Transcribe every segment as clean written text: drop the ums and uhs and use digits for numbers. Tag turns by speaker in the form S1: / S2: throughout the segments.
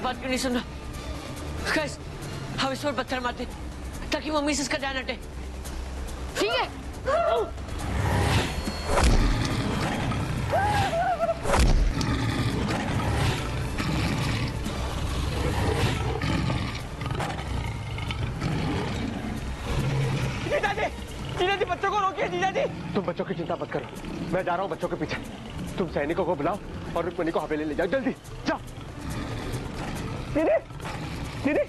S1: बात क्यों नहीं सुन रहा? कैस, हम इस पर पत्थर मारते ताकि मम्मी से इसका ध्यान हटे। ठीक है?
S2: जीजाजी, जीजाजी बच्चों को रोकिए जीजाजी। तुम बच्चों की चिंता मत करो, मैं जा रहा हूँ बच्चों के पीछे। तुम सैनिकों को बुलाओ और रुक्मणी को हवेली ले जाओ, जल्दी जाओ। दीदी, दीदी।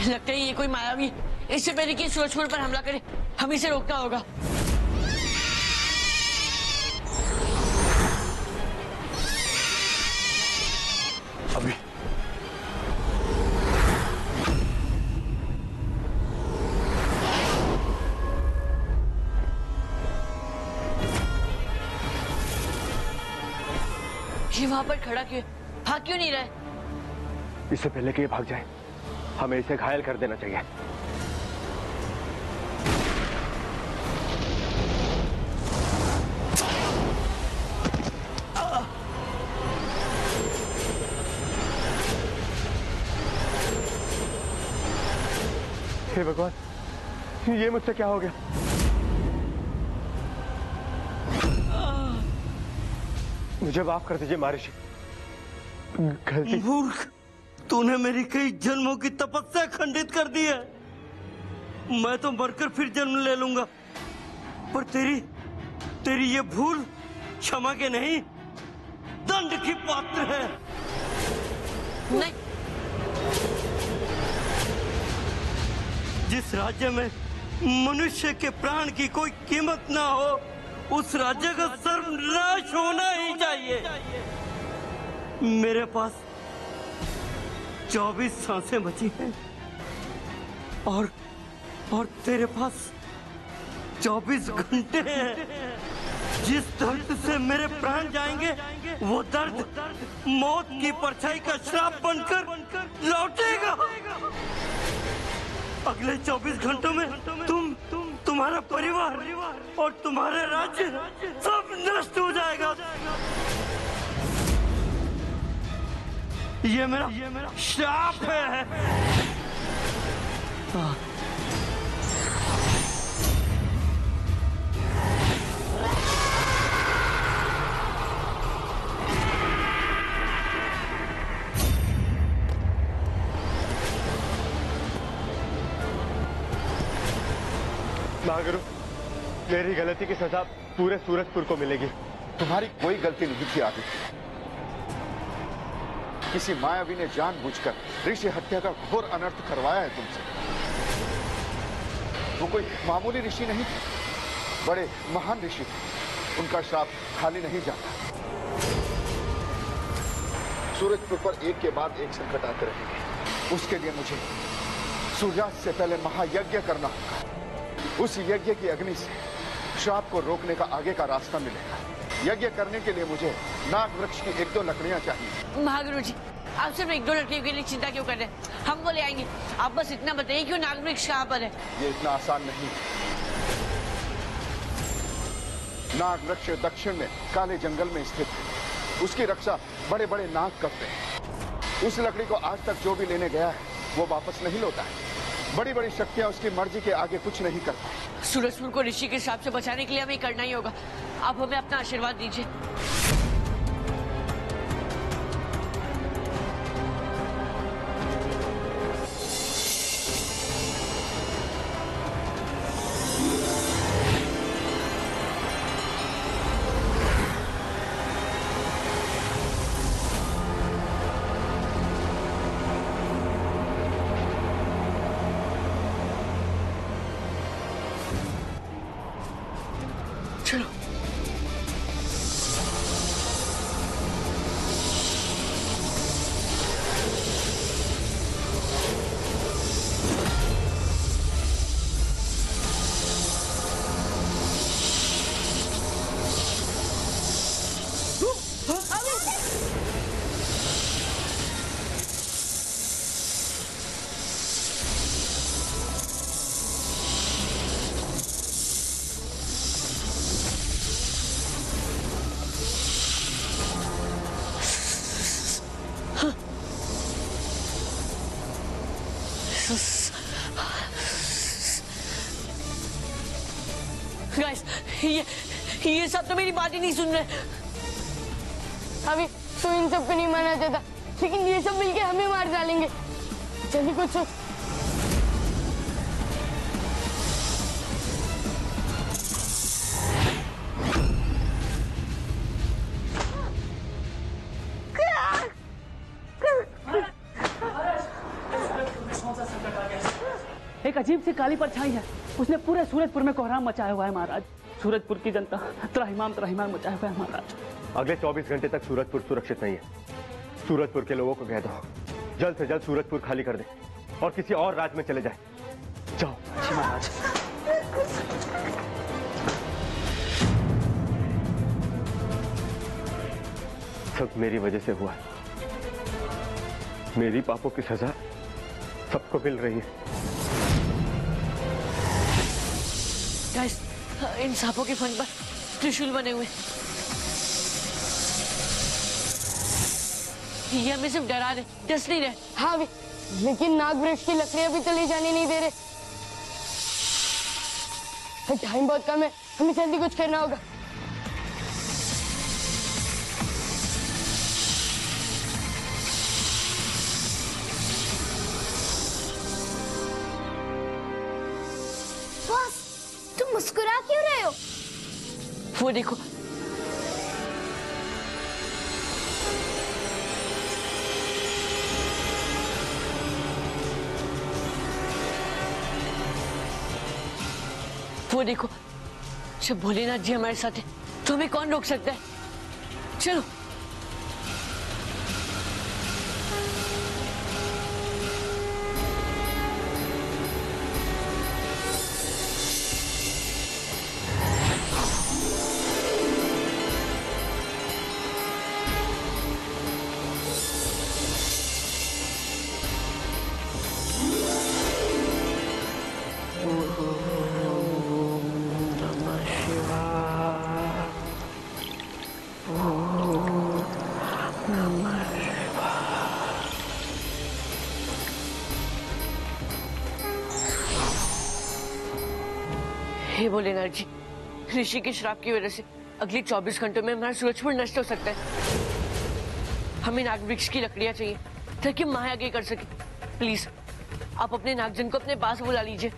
S1: लगता है ये कोई मायावी इससे पहले कि सूरजपुर पर हमला करे हम इसे रोकना होगा।
S2: अभी
S1: ये वहां पर खड़ा क्यों? भाग क्यों नहीं रहा है?
S2: इससे पहले कि ये भाग जाए हमें इसे घायल कर देना चाहिए। हे भगवान, ये मुझसे क्या हो गया? मुझे माफ कर दीजिए महर्षि, गलती।
S3: मूर्ख, तूने मेरी कई जन्मों की तपस्या खंडित कर दी है। मैं तो मरकर फिर जन्म ले लूंगा, पर तेरी ये भूल क्षमा के नहीं दंड की पात्र है।
S1: नहीं।
S3: जिस राज्य में मनुष्य के प्राण की कोई कीमत ना हो, उस राज्य का सर्वनाश होना ही चाहिए। मेरे पास 24 सांसें बची हैं और तेरे पास 24 घंटे हैं। जिस दर्द से मेरे प्राण जाएंगे वो दर्द मौत की परछाई का श्राप बनकर लौटेगा। अगले 24 घंटों में तुम्हारा परिवार और तुम्हारे राज्य सब नष्ट हो जाएगा। ये मेरा श्राप है।
S2: महागुरु, मेरी गलती की सजा पूरे सूरजपुर को मिलेगी।
S4: तुम्हारी कोई गलती नहीं थी आदित्य। किसी मायावी ने जानबूझकर ऋषि हत्या का घोर अनर्थ करवाया है तुमसे। वो कोई मामूली ऋषि नहीं थे, बड़े महान ऋषि थे। उनका श्राप खाली नहीं जाता। सूरजपुर पर एक के बाद एक संकट आते रहेंगे। उसके लिए मुझे सूर्यास्त से पहले महायज्ञ करना होगा। उस यज्ञ की अग्नि से श्राप को रोकने का आगे का रास्ता मिलेगा। यज्ञ करने के लिए मुझे नाग वृक्ष की 1-2 लकड़ियां चाहिए।
S1: महागुरु जी, आप सिर्फ 1-2 लड़कियों के लिए चिंता क्यों कर रहे हैं? हम वो ले आएंगे। आप बस इतना बताइए क्यों नाग वृक्ष कहाँ पर है?
S4: ये इतना आसान नहीं। नाग वृक्ष दक्षिण में काले जंगल में स्थित है। उसकी रक्षा बड़े बड़े नाग करते हैं। उस लकड़ी को आज तक जो भी लेने गया है वो वापस नहीं लौटा है। बड़ी बड़ी शक्तियां उसकी मर्जी के आगे कुछ नहीं करती।
S1: सूरजपुर को ऋषि के श्राप से बचाने के लिए हमें करना ही होगा। आप हमें अपना आशीर्वाद दीजिए। चलो। ये सब तो मेरी बात ही नहीं सुन रहे।
S5: अभी तो इन सबको नहीं माना चाहता, लेकिन ये सब मिलके हमें मार डालेंगे। जल्दी कुछ सोच।
S6: एक अजीब सी काली परछाई है, उसने पूरे सूरजपुर में कोहराम मचाया हुआ है महाराज। सूरजपुर की जनता त्राहिमाम त्राहिमाम मचाया हुआ है महाराज।
S2: अगले 24 घंटे तक सूरजपुर सुरक्षित नहीं है। सूरजपुर के लोगों को कह दो जल्द से जल्द सूरजपुर खाली कर दे और किसी और राज्य में चले जाए। जाओ।
S6: जी महाराज।
S2: सब मेरी वजह से हुआ है। मेरी पापों की सजा सबको मिल रही है।
S1: गाइस, इन सांपों के फन पर त्रिशूल बने हुए। ये हमें सिर्फ डरा रहे, डस नहीं रहे।
S5: हाँ भी, लेकिन नाग वृक्ष की लकड़ियां भी तो ले जाने नहीं दे रहे। टाइम बहुत कम है, हमें जल्दी कुछ करना होगा।
S7: बॉस, तुम मुस्कुरा क्यों रहे हो?
S1: वो देखो, वो देखो, जब भोलेनाथ जी हमारे साथ है तो हमें कौन रोक सकता है? चलो। हे भोलेनाथ जी, ऋषि के श्राप की वजह से अगले 24 घंटों में हमारा सूरजपुर नष्ट हो सकता है। हमें नाग वृक्ष की लकड़ियां चाहिए ताकि हम महायज्ञ कर सके। प्लीज, आप अपने नागजन को अपने पास बुला लीजिए।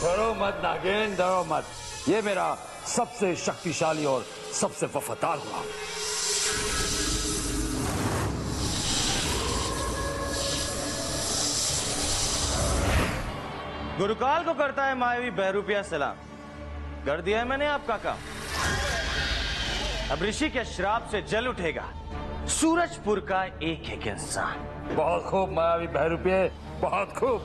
S8: डरो मत नागिन, डरो मत। ये मेरा सबसे शक्तिशाली और सबसे वफादार गुलाम।
S9: गुरुकाल को करता है मायावी बहरूपिया सलाम। कर दिया है मैंने आपका काम। अब ऋषि के श्राप से जल उठेगा सूरजपुर का एक एक इंसान।
S8: बहुत खूब मायावी बहरूपिये, बहुत खूब।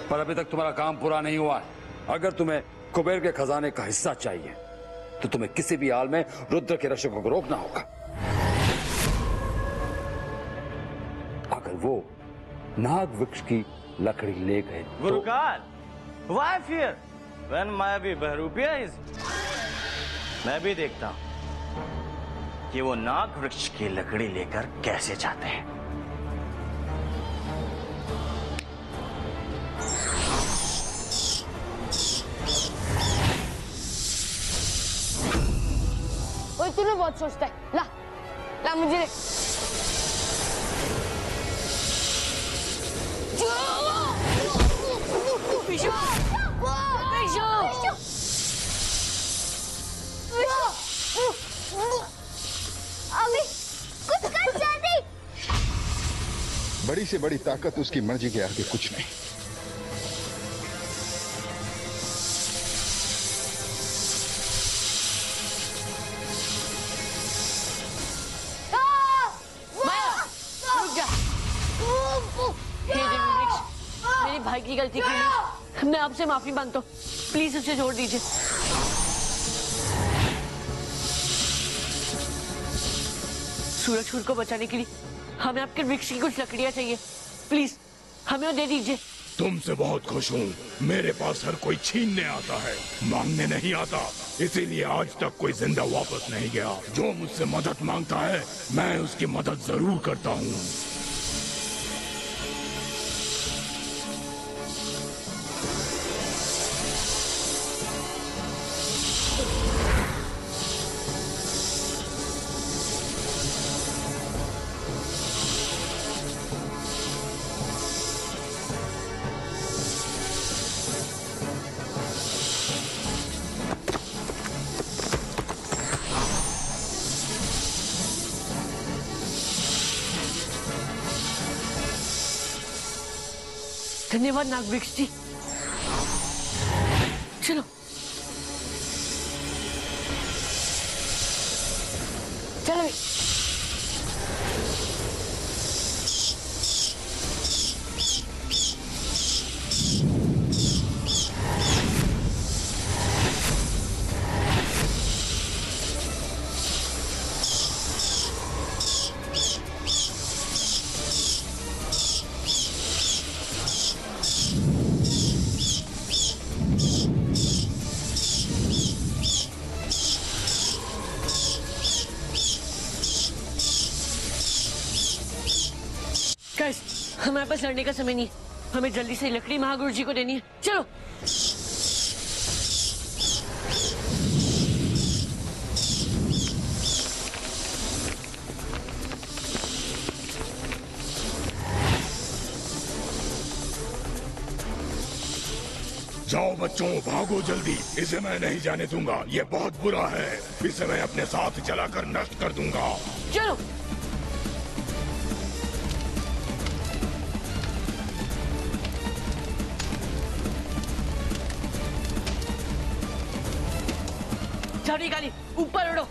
S8: पर अभी तक तुम्हारा काम पूरा नहीं हुआ है। अगर तुम्हें कुबेर के खजाने का हिस्सा चाहिए तो तुम्हें किसी भी हाल में रुद्र के रक्षकों को रोकना होगा। अगर वो नाग वृक्ष की लकड़ी ले गए तो...
S9: गुरुकाल, why fear when मायावी बहरूपिया is? मैं भी देखता हूं कि वो नाग वृक्ष की लकड़ी लेकर कैसे जाते हैं।
S5: बहुत सोचता है। ला ला मुझे दे।
S1: विशु,
S7: अभी कुछ कर जाती।
S4: बड़ी से बड़ी ताकत उसकी मर्जी के आगे कुछ नहीं।
S1: रुक जा। हे देवी वृक्ष, मेरे भाई की गलती के लिए मैं आपसे माफी मांगता हूँ। प्लीज उसे छोड़ दीजिए। सूरजपुर को बचाने के लिए हमें आपके वृक्ष की कुछ लकड़ियां चाहिए। प्लीज हमें वो दे दीजिए।
S10: तुमसे बहुत खुश हूँ। मेरे पास हर कोई छीनने आता है, मांगने नहीं आता। इसीलिए आज तक कोई जिंदा वापस नहीं गया। जो मुझसे मदद मांगता है मैं उसकी मदद जरूर करता हूँ।
S1: धन्यवाद नागवृक्ष जी। चलो
S5: चलो
S1: गाइस, हमारे पास लड़ने का समय नहीं है। हमें जल्दी से लकड़ी महागुरु जी को देनी है। चलो
S10: जाओ बच्चों, भागो जल्दी। इसे मैं नहीं जाने दूंगा। ये बहुत बुरा है। इसे मैं अपने साथ जलाकर नष्ट कर दूंगा।
S1: चलो। झाड़ी गाली ऊपर उड़ो।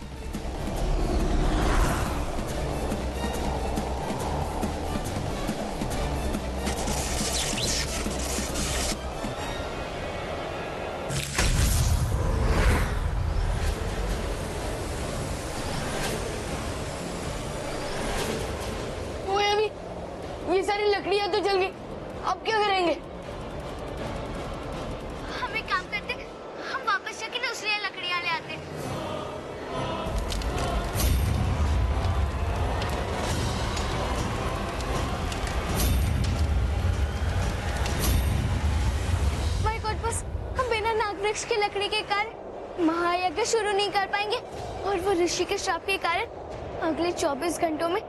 S5: ये सारी लकड़ियां तो जल गई, अब क्या करेंगे?
S7: हम एक काम करते, हम वापस जाके दूसरी लकड़ियां ले आते। माय गॉड बॉस, हम बिना नागवृक्ष की लकड़ी के कारण महायज्ञ शुरू नहीं कर पाएंगे और वो ऋषि के श्राप के कारण अगले 24 घंटों में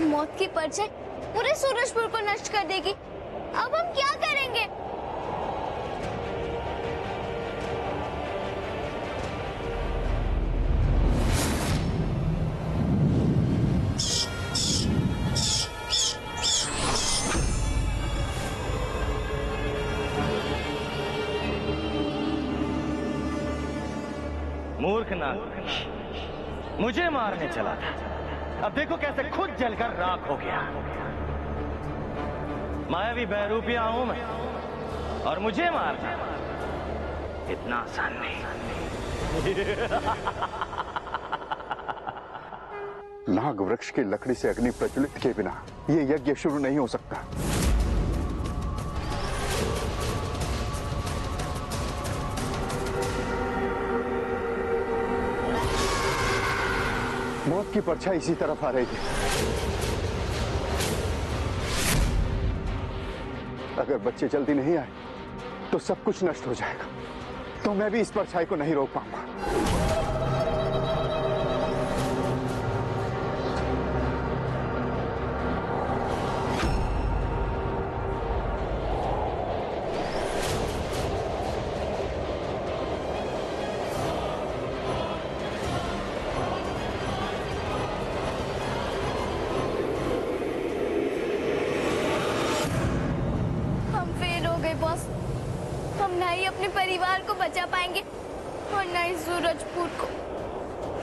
S7: मौत की परछाई पूरे सूरजपुर को नष्ट कर देगी। अब हम क्या करेंगे?
S9: मूर्ख नाग मुझे मारने चला था, अब देखो कैसे खुद जलकर राख हो गया। मायावी बहरूपिया हूं मैं और मुझे मारना इतना आसान नहीं।
S4: नाग वृक्ष की लकड़ी से अग्नि प्रज्वलित के बिना ये यज्ञ शुरू नहीं हो सकता। मौत की परछाई इसी तरफ आ रही थी। अगर बच्चे जल्दी नहीं आए तो सब कुछ नष्ट हो जाएगा। तो मैं भी इस परछाई को नहीं रोक पाऊंगा।
S7: हम ना ही अपने परिवार को बचा पाएंगे और ना ही सूरजपुर को।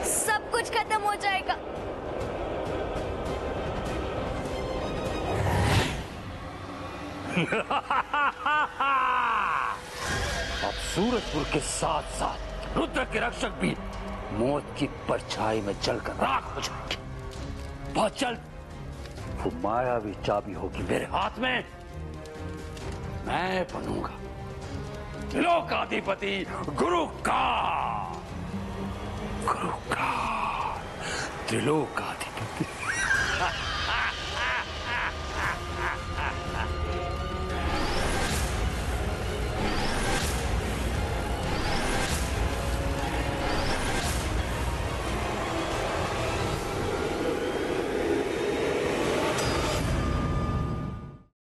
S7: सब कुछ खत्म हो जाएगा।
S8: अब सूरजपुर के साथ साथ रुद्र के रक्षक भी मौत की परछाई में जलकर राख हो जाएंगे। बहुत जल्द वो मायावी चाबी होगी मेरे हाथ में। मैं बनूंगा त्रिलोकाधिपति गुरुकार त्रिलोकाधिपति।